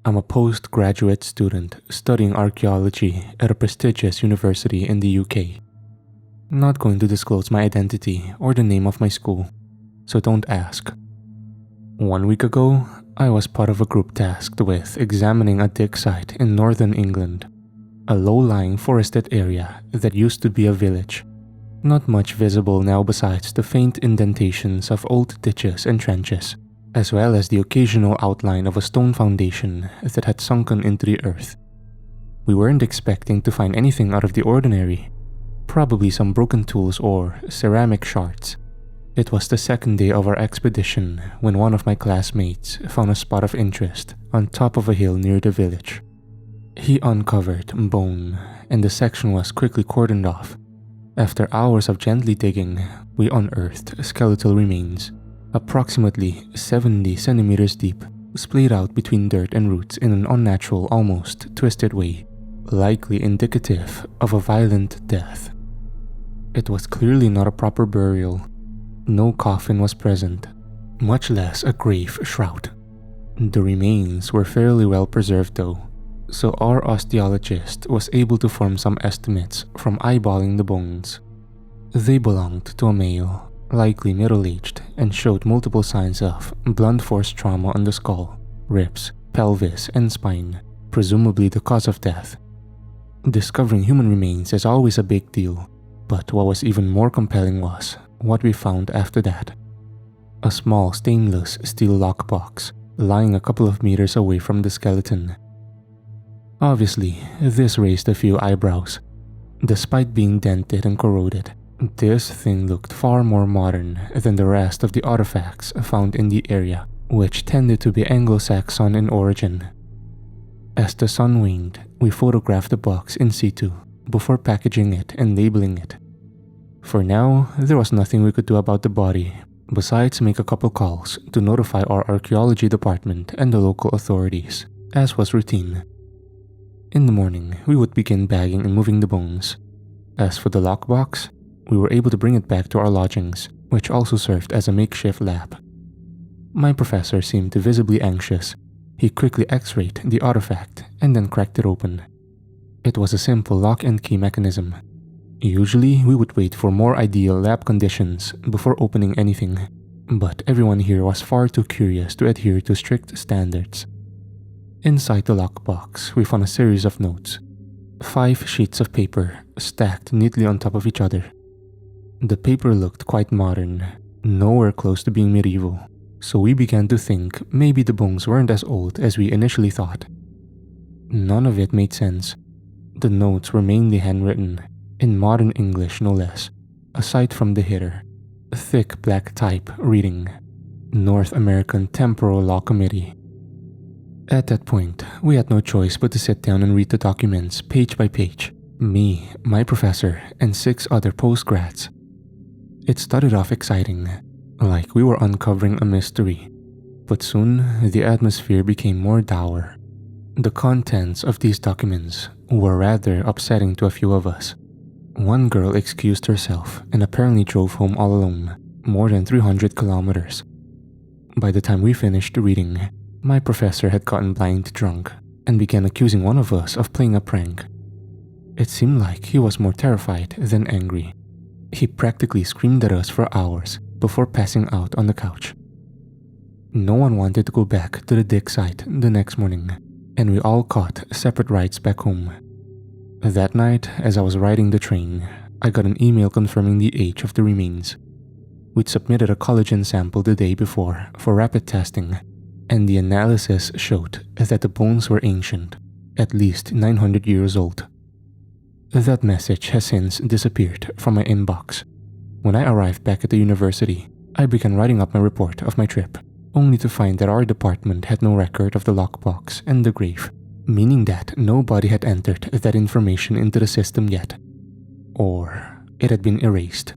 I'm a postgraduate student studying archaeology at a prestigious university in the UK. Not going to disclose my identity or the name of my school, so don't ask. 1 week ago, I was part of a group tasked with examining a dig site in northern England, a low-lying forested area that used to be a village. Not much visible now besides the faint indentations of old ditches and trenches, as well as the occasional outline of a stone foundation that had sunken into the earth. We weren't expecting to find anything out of the ordinary, probably some broken tools or ceramic shards. It was the second day of our expedition when one of my classmates found a spot of interest on top of a hill near the village. He uncovered bone, and the section was quickly cordoned off. After hours of gently digging, we unearthed skeletal remains, approximately 70 centimeters deep, splayed out between dirt and roots in an unnatural, almost twisted way, likely indicative of a violent death. It was clearly not a proper burial. No coffin was present, much less a grave shroud. The remains were fairly well preserved though, so our osteologist was able to form some estimates from eyeballing the bones. They belonged to a male, likely middle-aged, and showed multiple signs of blunt force trauma on the skull, ribs, pelvis, and spine, presumably the cause of death. Discovering human remains is always a big deal, but what was even more compelling was what we found after that. A small stainless steel lockbox lying a couple of meters away from the skeleton. Obviously, this raised a few eyebrows. Despite being dented and corroded, this thing looked far more modern than the rest of the artifacts found in the area, which tended to be Anglo-Saxon in origin. As the sun waned, we photographed the box in situ before packaging it and labeling it. For now, there was nothing we could do about the body, besides make a couple calls to notify our archaeology department and the local authorities, as was routine. In the morning, we would begin bagging and moving the bones. As for the lockbox, we were able to bring it back to our lodgings, which also served as a makeshift lab. My professor seemed visibly anxious. He quickly x-rayed the artifact and then cracked it open. It was a simple lock and key mechanism. Usually, we would wait for more ideal lab conditions before opening anything, but everyone here was far too curious to adhere to strict standards. Inside the lockbox, we found a series of notes. 5 sheets of paper stacked neatly on top of each other. The paper looked quite modern, nowhere close to being medieval, so we began to think maybe the bones weren't as old as we initially thought. None of it made sense. The notes were mainly handwritten, in modern English no less, aside from the header, thick black type reading, North American Temporal Law Committee. At that point, we had no choice but to sit down and read the documents page by page, me, my professor, and 6 other postgrads. It started off exciting, like we were uncovering a mystery, but soon the atmosphere became more dour. The contents of these documents were rather upsetting to a few of us. One girl excused herself and apparently drove home all alone, more than 300 kilometers. By the time we finished reading, my professor had gotten blind drunk and began accusing one of us of playing a prank. It seemed like he was more terrified than angry. He practically screamed at us for hours before passing out on the couch. No one wanted to go back to the dig site the next morning, and we all caught separate rides back home. That night, as I was riding the train, I got an email confirming the age of the remains. We'd submitted a collagen sample the day before for rapid testing, and the analysis showed that the bones were ancient, at least 900 years old. That message has since disappeared from my inbox. When I arrived back at the university, I began writing up my report of my trip, only to find that our department had no record of the lockbox and the grave, meaning that nobody had entered that information into the system yet. Or it had been erased.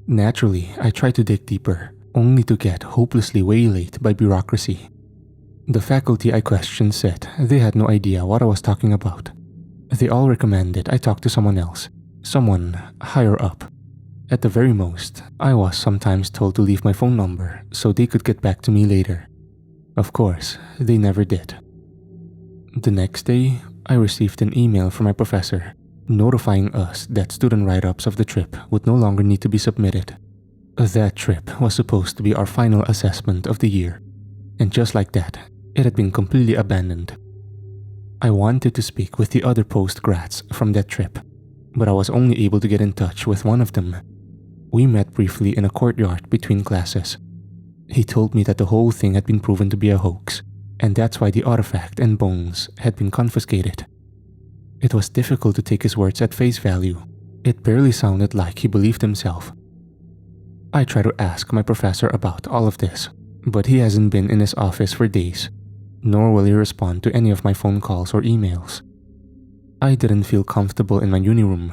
Naturally, I tried to dig deeper, only to get hopelessly waylaid by bureaucracy. The faculty I questioned said they had no idea what I was talking about. They all recommended I talk to someone else, someone higher up. At the very most, I was sometimes told to leave my phone number so they could get back to me later. Of course, they never did. The next day, I received an email from my professor notifying us that student write-ups of the trip would no longer need to be submitted. That trip was supposed to be our final assessment of the year, and just like that, it had been completely abandoned. I wanted to speak with the other post-grads from that trip, but I was only able to get in touch with one of them. We met briefly in a courtyard between classes. He told me that the whole thing had been proven to be a hoax, and that's why the artifact and bones had been confiscated. It was difficult to take his words at face value. It barely sounded like he believed himself. I tried to ask my professor about all of this, but he hasn't been in his office for days, nor will he respond to any of my phone calls or emails. I didn't feel comfortable in my uni room.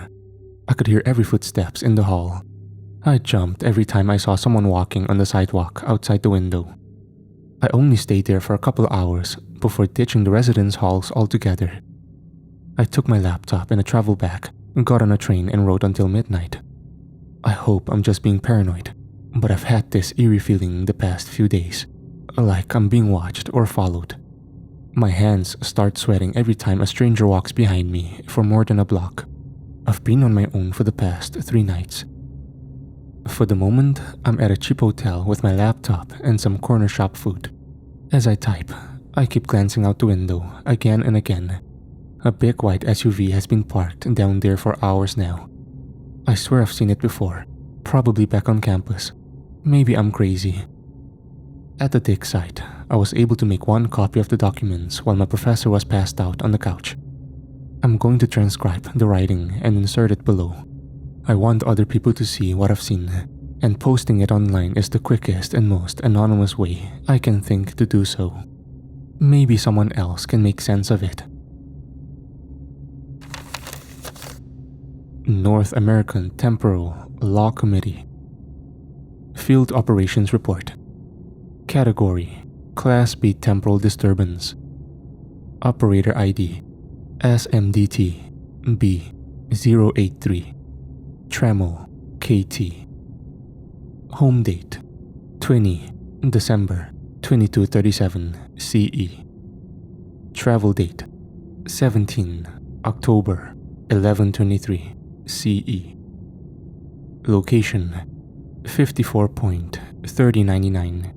I could hear every footsteps in the hall. I jumped every time I saw someone walking on the sidewalk outside the window. I only stayed there for a couple hours before ditching the residence halls altogether. I took my laptop and a travel bag, got on a train and rode until midnight. I hope I'm just being paranoid, but I've had this eerie feeling the past few days, like I'm being watched or followed. My hands start sweating every time a stranger walks behind me for more than a block. I've been on my own for the past 3 nights. For the moment, I'm at a cheap hotel with my laptop and some corner shop food. As I type, I keep glancing out the window again and again. A big white SUV has been parked down there for hours now. I swear I've seen it before, probably back on campus. Maybe I'm crazy. At the dig site, I was able to make 1 copy of the documents while my professor was passed out on the couch. I'm going to transcribe the writing and insert it below. I want other people to see what I've seen, and posting it online is the quickest and most anonymous way I can think to do so. Maybe someone else can make sense of it. North American Temporal Law Committee. Field Operations Report. Category: Class B Temporal Disturbance. Operator ID: SMDT B083. Tremel KT. Home date: 20 December 2237 CE. Travel date: 17 October 1123 CE. Location: 54.3099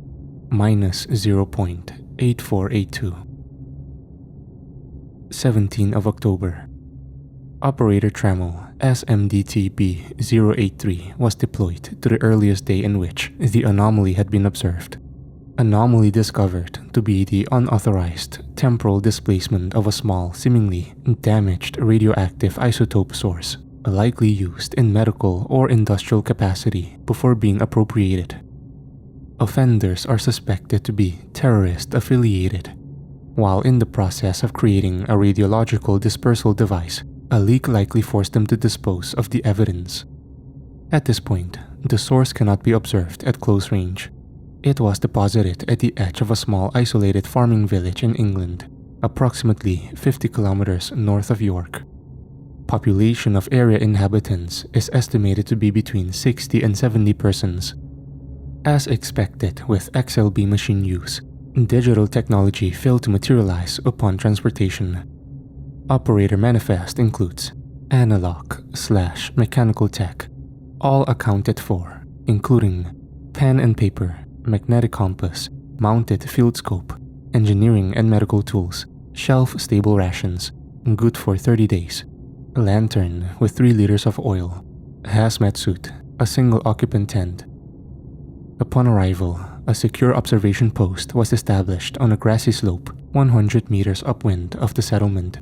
minus 0.8482. 17 of October. Operator Tremel SMDTB083 was deployed to the earliest day in which the anomaly had been observed. Anomaly discovered to be the unauthorized temporal displacement of a small, seemingly damaged radioactive isotope source, likely used in medical or industrial capacity before being appropriated. Offenders are suspected to be terrorist-affiliated. While in the process of creating a radiological dispersal device, a leak likely forced them to dispose of the evidence. At this point, the source cannot be observed at close range. It was deposited at the edge of a small isolated farming village in England, approximately 50 kilometers north of York. Population of area inhabitants is estimated to be between 60 and 70 persons. As expected with XLB machine use, digital technology failed to materialize upon transportation. Operator manifest includes analog/mechanical tech, all accounted for, including pen and paper, magnetic compass, mounted field scope, engineering and medical tools, shelf-stable rations, good for 30 days, lantern with 3 liters of oil, hazmat suit, a single-occupant tent. Upon arrival, a secure observation post was established on a grassy slope 100 meters upwind of the settlement.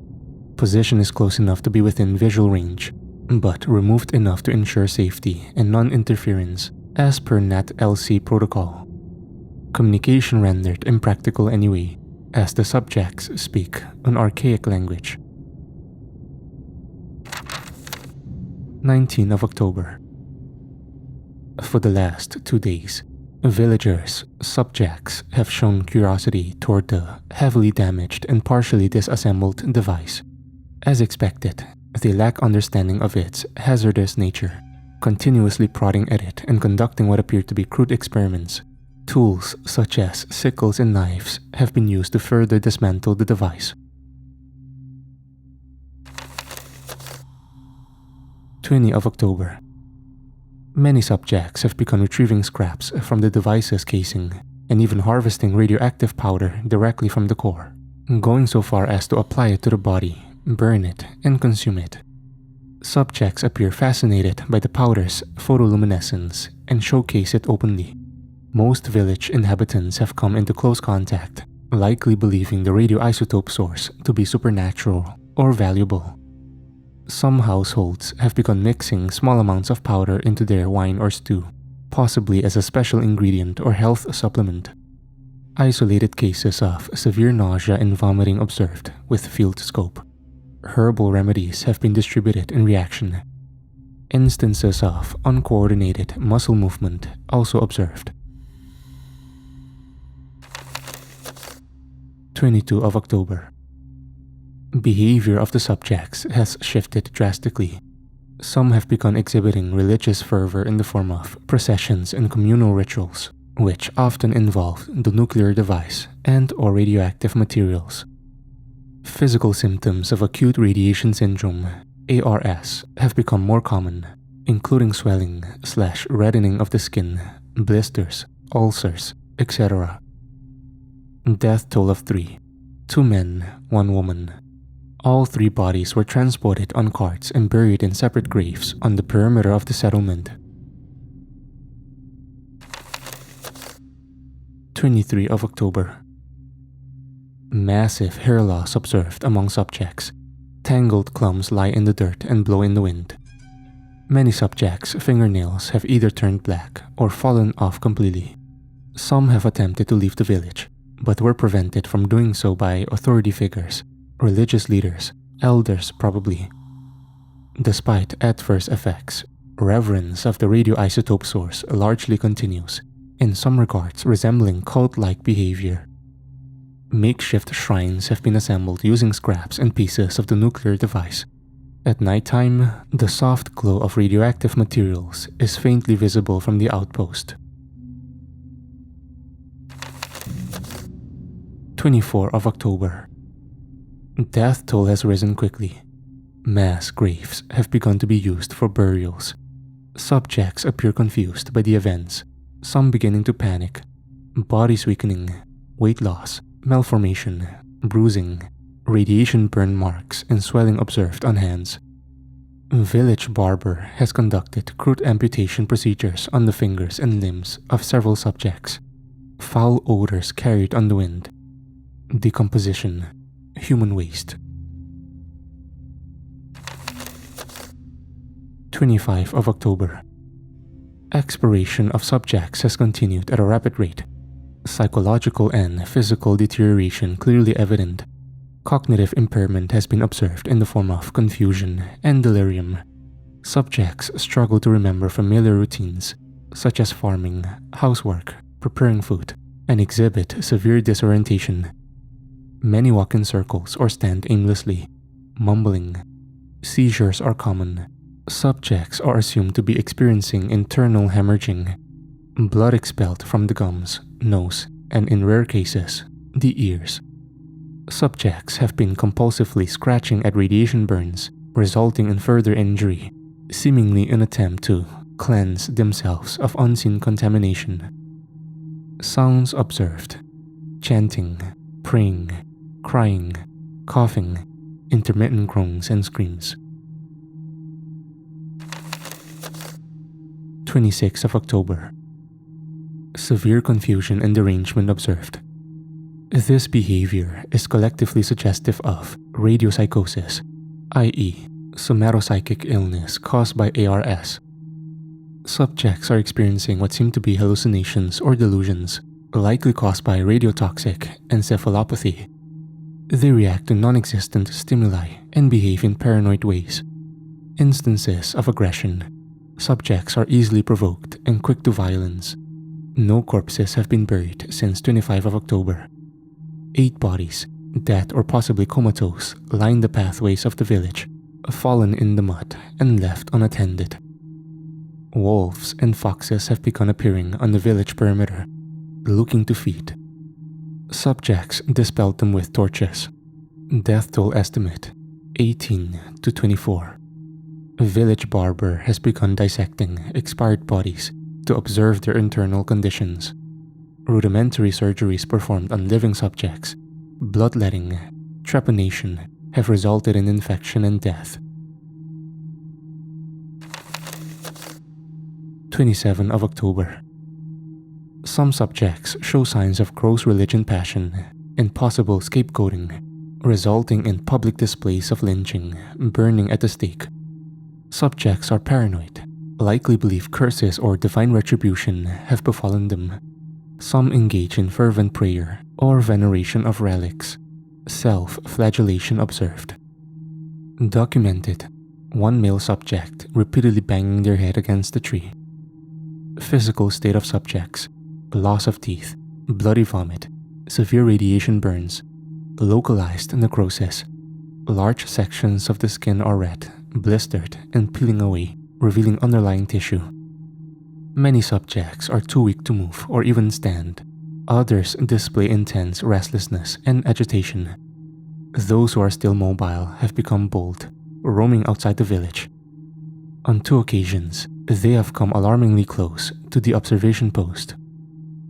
Position is close enough to be within visual range, but removed enough to ensure safety and non-interference as per NAT-LC protocol. Communication rendered impractical anyway, as the subjects speak an archaic language. 19 of October. For the last 2 days, villagers, subjects have shown curiosity toward the heavily damaged and partially disassembled device. As expected, they lack understanding of its hazardous nature, continuously prodding at it and conducting what appear to be crude experiments. Tools such as sickles and knives have been used to further dismantle the device. 20 of October. Many subjects have begun retrieving scraps from the device's casing and even harvesting radioactive powder directly from the core, going so far as to apply it to the body, burn it, and consume it. Subjects appear fascinated by the powder's photoluminescence and showcase it openly. Most village inhabitants have come into close contact, likely believing the radioisotope source to be supernatural or valuable. Some households have begun mixing small amounts of powder into their wine or stew, possibly as a special ingredient or health supplement. Isolated cases of severe nausea and vomiting observed with field scope. Herbal remedies have been distributed in reaction. Instances of uncoordinated muscle movement also observed. 22 of October. Behavior of the subjects has shifted drastically. Some have begun exhibiting religious fervor in the form of processions and communal rituals, which often involve the nuclear device and/or radioactive materials. Physical symptoms of acute radiation syndrome, ARS, have become more common, including swelling/reddening of the skin, blisters, ulcers, etc. Death toll of 3. 2 men, 1 woman. All 3 bodies were transported on carts and buried in separate graves on the perimeter of the settlement. 23 of October. Massive hair loss observed among subjects. Tangled clumps lie in the dirt and blow in the wind. Many subjects' fingernails have either turned black or fallen off completely. Some have attempted to leave the village, but were prevented from doing so by authority figures, religious leaders, elders probably. Despite adverse effects, reverence of the radioisotope source largely continues, in some regards resembling cult-like behavior. Makeshift shrines have been assembled using scraps and pieces of the nuclear device. At nighttime, the soft glow of radioactive materials is faintly visible from the outpost. 24 of October. Death toll has risen quickly. Mass graves have begun to be used for burials. Subjects appear confused by the events, some beginning to panic. Bodies weakening, weight loss, malformation, bruising, radiation burn marks, and swelling observed on hands. Village barber has conducted crude amputation procedures on the fingers and limbs of several subjects. Foul odors carried on the wind. Decomposition, human waste. 25 of October. Expiration of subjects has continued at a rapid rate. Psychological and physical deterioration clearly evident. Cognitive impairment has been observed in the form of confusion and delirium. Subjects struggle to remember familiar routines, such as farming, housework, preparing food, and exhibit severe disorientation. Many walk in circles or stand aimlessly, mumbling. Seizures are common. Subjects are assumed to be experiencing internal hemorrhaging. Blood expelled from the gums, nose, and in rare cases, the ears. Subjects have been compulsively scratching at radiation burns, resulting in further injury, seemingly an attempt to cleanse themselves of unseen contamination. Sounds observed: chanting, praying, crying, coughing, intermittent groans and screams. 26 of October. Severe confusion and derangement observed. This behavior is collectively suggestive of radiopsychosis, i.e., somatopsychic illness caused by ARS. Subjects are experiencing what seem to be hallucinations or delusions, likely caused by radiotoxic encephalopathy. They react to non-existent stimuli and behave in paranoid ways. Instances of aggression. Subjects are easily provoked and quick to violence. No corpses have been buried since 25 of October. 8 bodies, dead or possibly comatose, line the pathways of the village, fallen in the mud and left unattended. Wolves and foxes have begun appearing on the village perimeter, looking to feed. Subjects dispelled them with torches. Death toll estimate: 18 to 24. A village barber has begun dissecting expired bodies to observe their internal conditions. Rudimentary surgeries performed on living subjects, bloodletting, trepanation have resulted in infection and death. 27 of October. Some subjects show signs of gross religion passion and possible scapegoating, resulting in public displays of lynching, burning at the stake. Subjects are paranoid, likely believe curses or divine retribution have befallen them. Some engage in fervent prayer or veneration of relics. Self-flagellation observed. Documented: one male subject repeatedly banging their head against a tree. Physical state of subjects: loss of teeth, bloody vomit, severe radiation burns, localized necrosis. Large sections of the skin are red, blistered, and peeling away, revealing underlying tissue. Many subjects are too weak to move or even stand. Others display intense restlessness and agitation. Those who are still mobile have become bold, roaming outside the village. On 2 occasions, they have come alarmingly close to the observation post.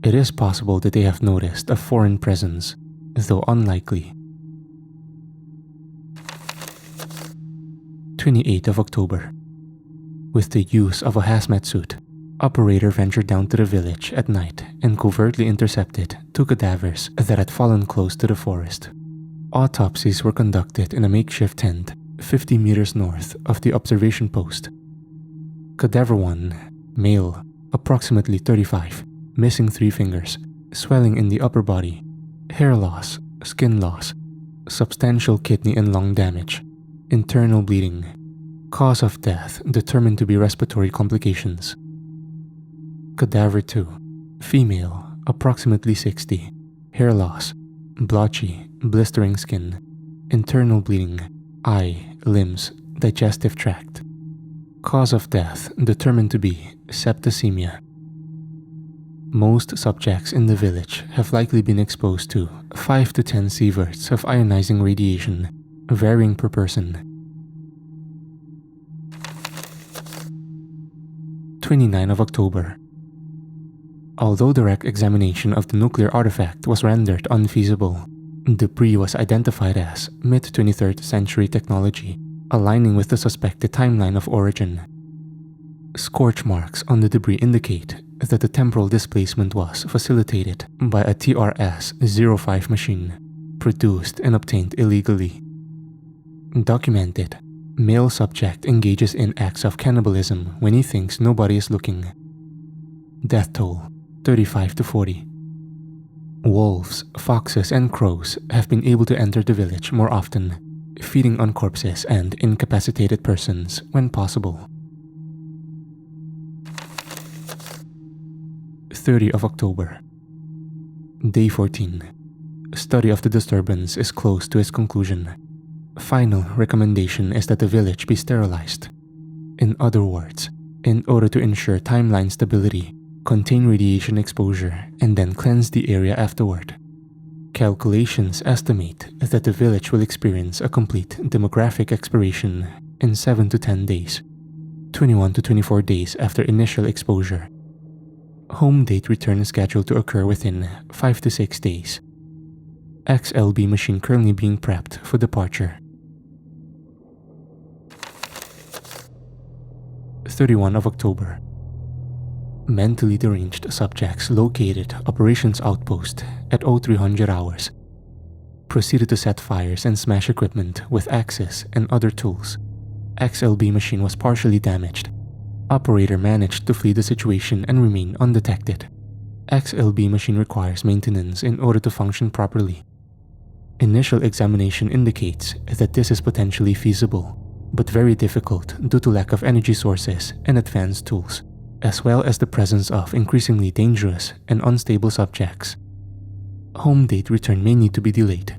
It is possible that they have noticed a foreign presence, though unlikely. 28 of October. With the use of a hazmat suit, operator ventured down to the village at night and covertly intercepted 2 cadavers that had fallen close to the forest. Autopsies were conducted in a makeshift tent 50 meters north of the observation post. Cadaver 1, male, approximately 35, missing 3 fingers, swelling in the upper body, hair loss, skin loss, substantial kidney and lung damage, internal bleeding. Cause of death determined to be respiratory complications. Cadaver 2, female, approximately 60, hair loss, blotchy, blistering skin, internal bleeding, eye, limbs, digestive tract. Cause of death determined to be septicemia. Most subjects in the village have likely been exposed to 5 to 10 sieverts of ionizing radiation, varying per person. 29 of October. Although direct examination of the nuclear artifact was rendered unfeasible, debris was identified as mid-23rd century technology, aligning with the suspected timeline of origin. Scorch marks on the debris indicate that the temporal displacement was facilitated by a TRS-05 machine, produced and obtained illegally. Documented: male subject engages in acts of cannibalism when he thinks nobody is looking. Death toll: 35 to 40. Wolves, foxes, and crows have been able to enter the village more often, feeding on corpses and incapacitated persons when possible. 30 of October. Day 14. Study of the disturbance is close to its conclusion. Final recommendation is that the village be sterilized. In other words, in order to ensure timeline stability, contain radiation exposure, and then cleanse the area afterward. Calculations estimate that the village will experience a complete demographic expiration in 7 to 10 days, 21 to 24 days after initial exposure. Home date return is scheduled to occur within 5 to 6 days. XLB machine currently being prepped for departure. 31 of October. Mentally deranged subjects located operations outpost at 0300 hours. Proceeded to set fires and smash equipment with axes and other tools. XLB machine was partially damaged. Operator managed to flee the situation and remain undetected. XLB machine requires maintenance in order to function properly. Initial examination indicates that this is potentially feasible, but very difficult due to lack of energy sources and advanced tools, as well as the presence of increasingly dangerous and unstable subjects. Home date return may need to be delayed.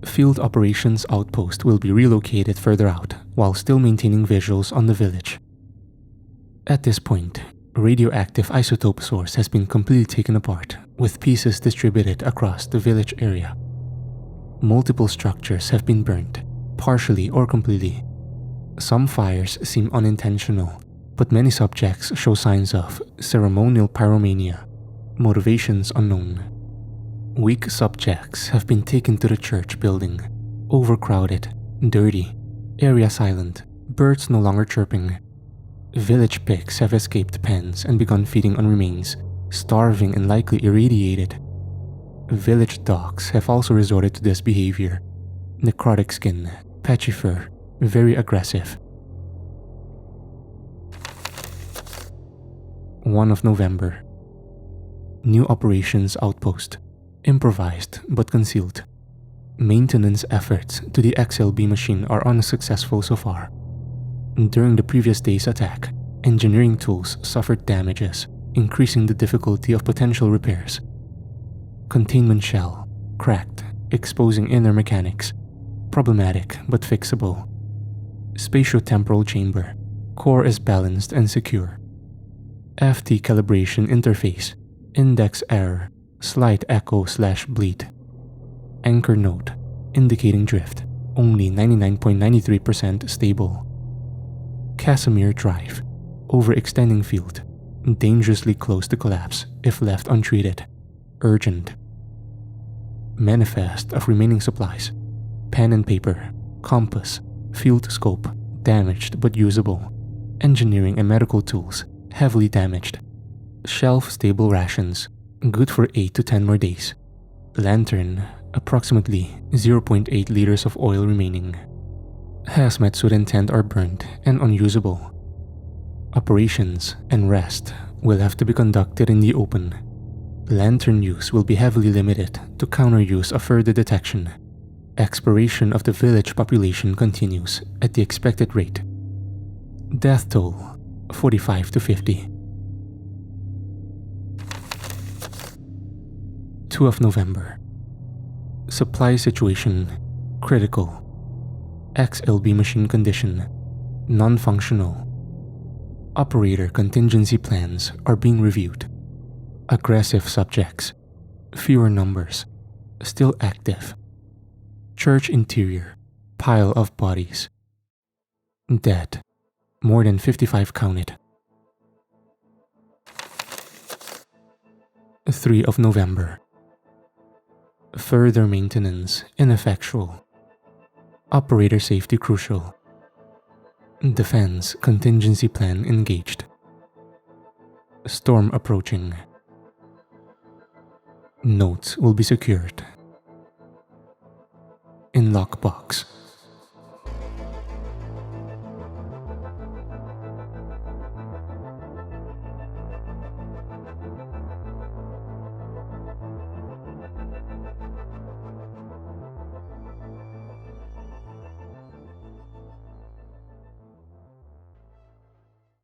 Field operations outpost will be relocated further out while still maintaining visuals on the village. At this point, radioactive isotope source has been completely taken apart, with pieces distributed across the village area. Multiple structures have been burned, partially or completely. Some fires seem unintentional, but many subjects show signs of ceremonial pyromania, motivations unknown. Weak subjects have been taken to the church building, overcrowded, dirty, area silent, birds no longer chirping. Village pigs have escaped pens and begun feeding on remains, starving and likely irradiated. Village dogs have also resorted to this behavior. Necrotic skin, patchy fur, very aggressive. 1 of November. New operations outpost. Improvised but concealed. Maintenance efforts to the XLB machine are unsuccessful so far. During the previous day's attack, engineering tools suffered damages, increasing the difficulty of potential repairs. Containment shell, cracked, exposing inner mechanics. Problematic but fixable. Spatiotemporal chamber, core is balanced and secure. FT calibration interface, index error, slight echo/bleed. Anchor node, indicating drift, only 99.93% stable. Casimir drive, overextending field, dangerously close to collapse if left untreated. Urgent. Manifest of remaining supplies, pen and paper, compass, field scope, damaged but usable. Engineering and medical tools, heavily damaged. Shelf-stable rations, good for 8 to 10 more days. Lantern, approximately 0.8 liters of oil remaining. Hazmat suit and tent are burnt and unusable. Operations and rest will have to be conducted in the open. Lantern use will be heavily limited to counter use of further detection. Exploration of the village population continues at the expected rate. Death toll, 45 to 50. 2 of November. Supply situation, critical. XLB machine condition, non-functional. Operator contingency plans are being reviewed. Aggressive subjects, fewer numbers, still active. Church interior, pile of bodies. Dead, more than 55 counted. 3 of November. Further maintenance ineffectual. Operator safety crucial. Defense contingency plan engaged. Storm approaching. Notes will be secured. In lockbox.